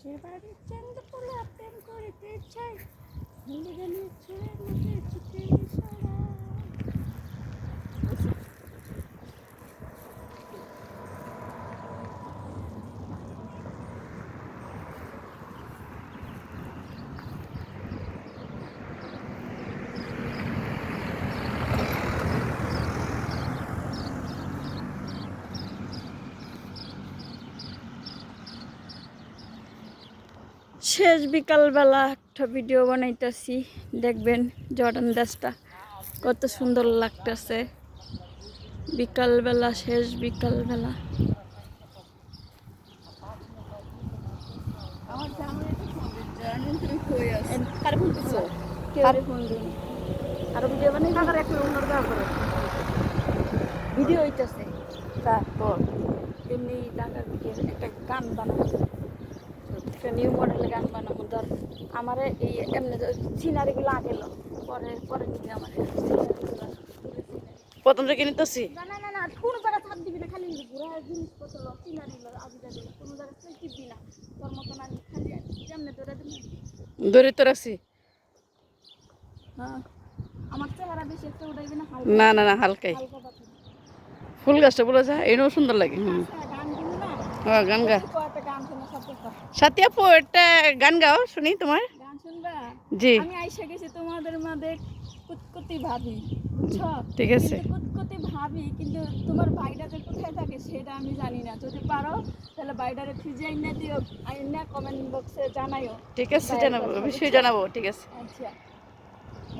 দেশের বাড়ির চান্দপুলা প্রেম করিতে চাই গানের চুরের মধ্যে চিঠি সারা শেষ বিকালবেলা একটা ভিডিও বানাইতেছি, দেখবেন জর্ডান দেশটা কত সুন্দর লাগতেছে। বিকালবেলা, শেষ বিকালবেলা। ভিডিও হইতেছে তারপর এমনি ঢাকার ভিডিও একটা গান বানাবো, একটা নিউ মডেলের গান বানাবো। ধর আমার এই এমনি সিনারিগুলো আগেল পরে পরে নিবি আমার প্রথম থেকে নিতেছি। না না না না, কোনো জায়গায় ছাপ দিবি না, খালি ঘোরা জিনিসপত্র সিনারি আবিদা দিবি, কোনো জায়গায় তুই টিপবি না। তোর মতন আমি খালি যেমনি ধরে দিবি ধরে তো রাখছি। হ্যাঁ, আমার চেহারা বেশি একটা উঠাইবি না, না না না, হালকাই। হালকা পাতলা ফুল গাছটা বলে যা, এটাও সুন্দর লাগে। গান কিন্তু না। হ্যাঁ, গান গা। একটা গান শোনা সব সাথী আপু, একটা গান গাও শুনি তোমার। গান শুনবা? জি, আমি আইসা গেছি তোমাদের মাঝে কুতকুতি ভাবি, বুঝছো? ঠিক আছে। কুতকুতি ভাবি, কিন্তু তোমার ভাইটা যে কোথায় থাকে সেটা আমি জানি না। যদি পারো তাহলে ভাইটারে খুঁজে আইনা দিও, আইনা কমেন্ট বক্সে জানাইও। ঠিক আছে, জানাবো, অবশ্যই জানাবো। ঠিক আছে। আচ্ছা,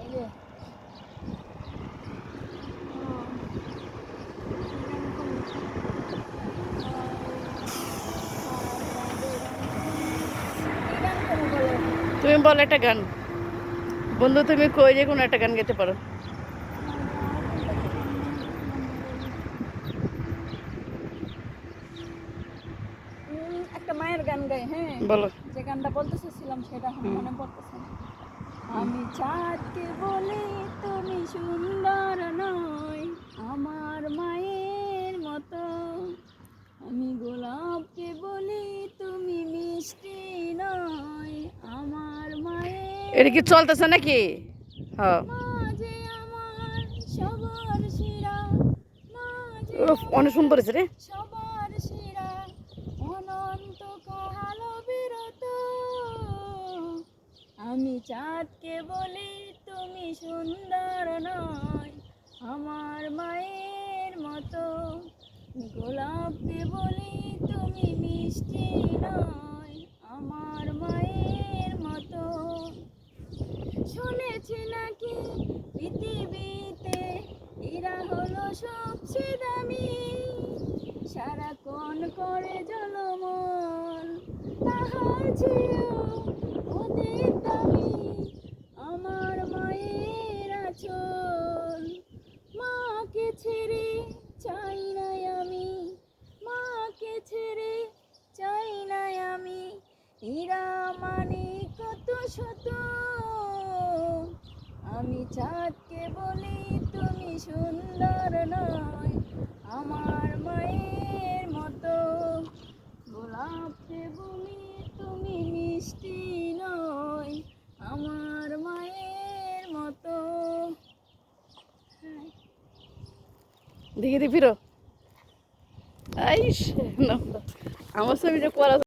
এই যে তুমি বলো একটা গান। বন্ধু, তুমি কই যে কোনো একটা গান গাইতে পারো। একটা মায়ের গান গাই। হ্যাঁ, বলো। যে গানটা বলতে চাচ্ছিলাম সেটা মনে পড়তেছে না। আমি চাঁদকে বলি তুমি সুন্দর নয় আমার মায়ের মতো, আমি গোলাপকে বলি তুমি মিষ্টি নয় আমার মায়ের। এটা কি চলতেছে নাকি? হ্যাঁ, মাঝে আমার সবার শিরা, মাঝে অনেক সুন্দর হয়েছে রে। সবার শিরা, অনন্ত কাল বিরত। আমি চাঁদকে বলি তুমি সুন্দর নয় আমার মায়ের মতো, গোলাপকে বলি তুমি মিষ্টি নয় আমার মায়ের মতো। শুনেছি নাকি পৃথিবীতে এরা হলো সবচেয়ে দামি, সারাক্ষণ করে জলমল, তাহার চেয়েও অধিক দামি আমার মায়ের আঁচল। মাকে ছেড়ে চাই না আমি, মাকে ছেড়ে চাই না আমি, এরা মানে কত শত। আমি চাঁদকে বলি তুমি সুন্দর নয় আমার মায়ের মতো, গোলাপকে বলি তুমি মিষ্টি নয় আমার মায়ের মতো। দেখি দি ফিরো। আইস, আমার ছবি যে করা